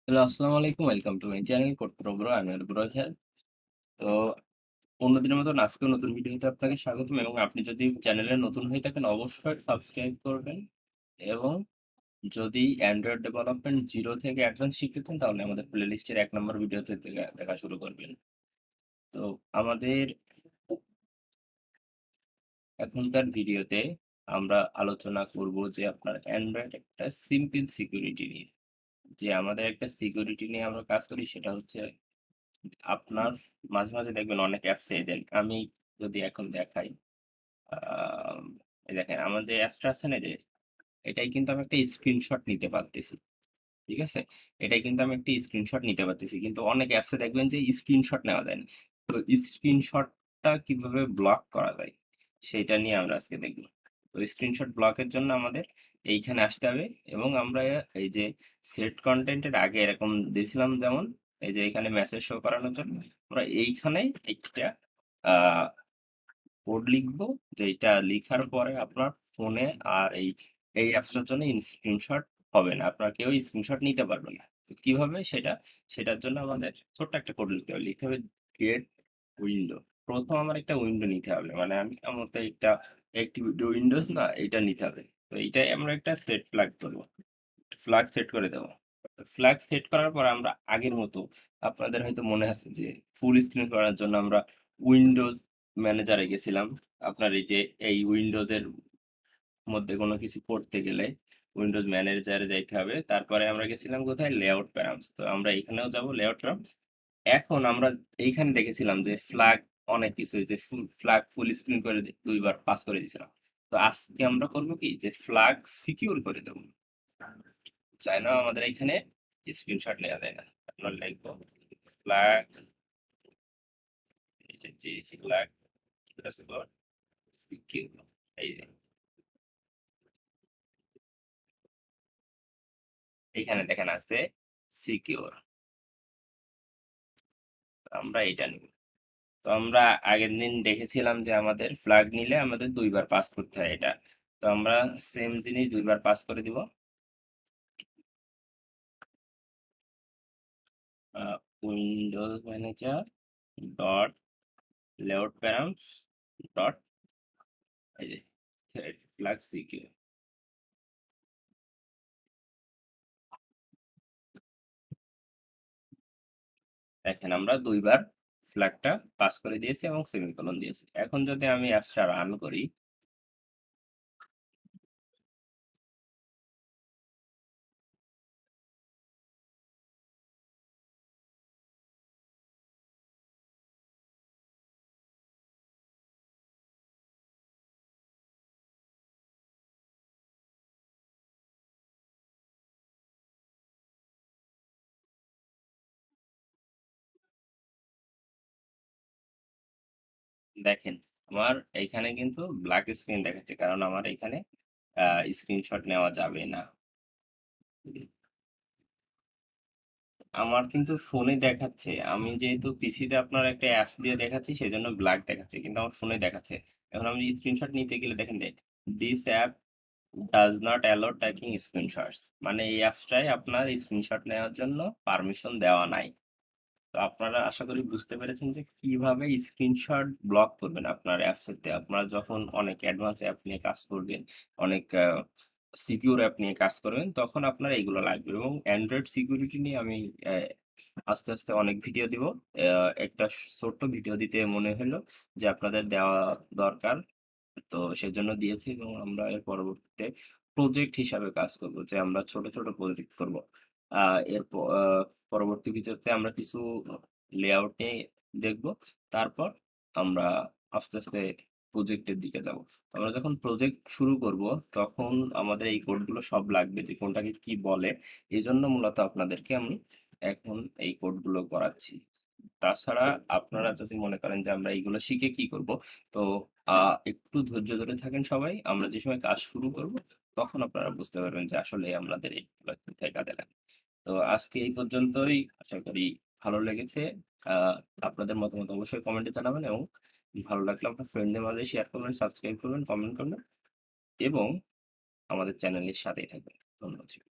Hello, আসসালামু আলাইকুম। Welcome to my channel CodePro bro. আমি ব্রো হিয়ার। তো অন্যদিনের মতন আজকেও নতুন ভিডিওতে আপনাকে স্বাগতম এবং আপনি যদি চ্যানেলে নতুন হয়ে থাকেন অবশ্যই সাবস্ক্রাইব করবেন এবং যদি অ্যান্ড্রয়েড ডেভেলপমেন্ট 0 থেকে অ্যাডভান্স শিখতে চান তাহলে আমাদের প্লেলিস্টের ১ নম্বর ভিডিওতে দেখা শুরু করবেন। তো আমাদের এখনকার ভিডিওতে আমরা আলোচনা করব যে আপনার অ্যান্ড্রয়েড একটা সিম্পল সিকিউরিটি নিয়ে। যে আমাদের একটা সিকিউরিটি নিয়ে আমরা কাজ করি সেটা হচ্ছে আপনার মাঝে মাঝে দেখবেন অনেক অ্যাপসে দেন। আমি যদি এখন দেখাই, আম এই দেখেন আমার যে অ্যাপসটা আছে না যে, এটাই কিন্তু আমি একটা স্ক্রিনশট নিতে পারতেছি। ঠিক আছে? এটাই কিন্তু আমি একটা স্ক্রিনশট নিতে পারতেছি। কিন্তু অনেক অ্যাপসে দেখবেন যে স্ক্রিনশট নেওয়া যায় না। তো স্ক্রিনশটটা কিভাবে ব্লক করা যায়? সেইটা নিয়ে আমরা আজকে দেখব। তো স্ক্রিনশট ব্লকের জন্য আমাদের এইখানে আসতে হবে এবং আমরা এই যে সেট কনটেন্ট এর আগে এরকম দিয়েছিলাম যেমন, এই যে এখানে মেসেজ শো করানোর জন্য আমরা এইখানে একটা আ কোড লিখবো, যেইটা লিখার পরে আপনার ফোনে আর এই অ্যাপসটার জন্য স্ক্রিনশট হবে না। আপনার কেউ স্ক্রিনশট নিতে পারবে না। তো কিভাবে সেটার জন্য আমাদের ছোট্ট একটা কোড লিখতে হবে। লিখতে হবে গেট উইন্ডো। ১ম আমার একটা উইন্ডো নিতে হবে। মানে আমার তো একটা অ্যাক্টিভিটি উইন্ডোজ না, এটা নিতে হবে। তো এইটাই আমরা একটা সেট ফ্ল্যাগ করব। ফ্ল্যাগ সেট করে দেব। তো ফ্ল্যাগ সেট করার পর আমরা আগের মতো, আপনাদের হয়তো মনে আছে যে ফুল স্ক্রিন করার জন্য আমরা উইন্ডোজ ম্যানেজারে গেছিলাম। আপনার এই যে এই উইন্ডোজের মধ্যে কোনো কিছু করতে গেলে উইন্ডোজ ম্যানেজারে যাইতে হবে। তারপরে আমরা গেছিলাম কোথায়? Layout params. তো আমরা এখানেও যাব লেআউট প্যারামস। এখন আমরা এইখানে দেখেছিলাম যে ফ্ল্যাগ অনেক কিছু, যে ফ্ল্যাগ ফুল স্ক্রিন করে ২ বার পাস করে দিয়েছিলাম। তো আজকে আমরা করব কি যে ফ্ল্যাগ সিকিউর করে দেব। চাই না আমাদের এখানে স্ক্রিনশট নেওয়া যায় না। আমরা লিখব ফ্ল্যাগ, এই যে ফ্ল্যাগ সিকিউর। এই যে এইখানে দেখেন আছে সিকিউর। আমরা এটা নিব। তো আমরা আগের দিন দেখেছিলাম যে আমাদের ফ্ল্যাগ নিলে আমাদের ২ বার পাস করতে হয় এটা। তো আমরা সেম জিনিস ২ বার পাস করে দিব। Windows manager dot layout params dot, এই যে ফ্ল্যাগ সিকিউর। দেখেন আমরা ২ বার ফ্ল্যাগটা পাস করে দিয়েছি এবং সেমিকোলন দিয়েছি। এখন যদি আমি অ্যাপসটা রান করি, দেখেন আমার এইখানে কিন্তু ব্ল্যাক স্ক্রিন দেখাচ্ছে, কারণ আমার এখানে স্ক্রিনশট নেওয়া যাবে না। আমার কিন্তু ফোনে দেখাচ্ছে। আমি যেহেতু পিসিতে আপনার একটা অ্যাপস দিয়ে দেখাচ্ছি সেজন্য ব্ল্যাক দেখাচ্ছে। কিন্তু আমার ফোনে দেখাচ্ছে। এখন আমি স্ক্রিনশট নিতে গেলে দেখেন যে this app does not allow taking screenshots. মানে এই অ্যাপসটায় আপনার স্ক্রিনশট নেওয়ার জন্য পারমিশন দেওয়া নাই। তো আপনারা আশা করি বুঝতে পেরেছেন যে কিভাবে স্ক্রিনশট ব্লক করবেন আপনার অ্যাপসেতে। আপনারা যখন অনেক অ্যাডভান্স অ্যাপ নিয়ে কাজ করবেন, অনেক সিকিউর অ্যাপ নিয়ে কাজ করবেন, তখন আপনার এইগুলো লাগবে। এবং অ্যান্ড্রয়েড সিকিউরিটি নিয়ে আমি আস্তে আস্তে অনেক ভিডিও দিব। একটা ছোট্ট ভিডিও দিতে মনে হলো যে আপনাদের দেওয়া দরকার। তো সেজন্য দিয়েছি এবং আমরা এর পরবর্তীতে প্রজেক্ট হিসাবে কাজ করব, যে আমরা ছোট ছোট প্রজেক্ট করব। পরবর্তী ভিডিওতে আমরা কিছু লেআউট নিয়ে দেখব। তারপর আমরা আস্তে আস্তে প্রজেক্টের দিকে যাব। আমরা যখন প্রজেক্ট শুরু করব তখন আমাদের এই কোডগুলো সব লাগবে, যে কোনটাকে কি বলে। এজন্য মূলত আপনাদেরকে আমি এখন এই কোডগুলো করাচ্ছি। তাছাড়া আপনারা যদি মনে করেন যে আমরা এইগুলো শিখে কি করব, তো একটু ধৈর্য ধরে থাকেন সবাই। আমরা যে সময় কাজ শুরু করব তখন আপনারা বুঝতে পারবেন যে আসলে আমাদের এইগুলা কোথায় কাজে লাগে। তো আজকে এই পর্যন্তই। আশা করি ভালো লেগেছে। আ আপনাদের মতামত অবশ্যই কমেন্টে জানাবেন এবং ভালো লাগলে আপনার ফ্রেন্ডদের মাঝে শেয়ার করবেন, সাবস্ক্রাইব করবেন, কমেন্ট করবেন এবং আমাদের চ্যানেলের সাথেই থাকবেন। ধন্যবাদ।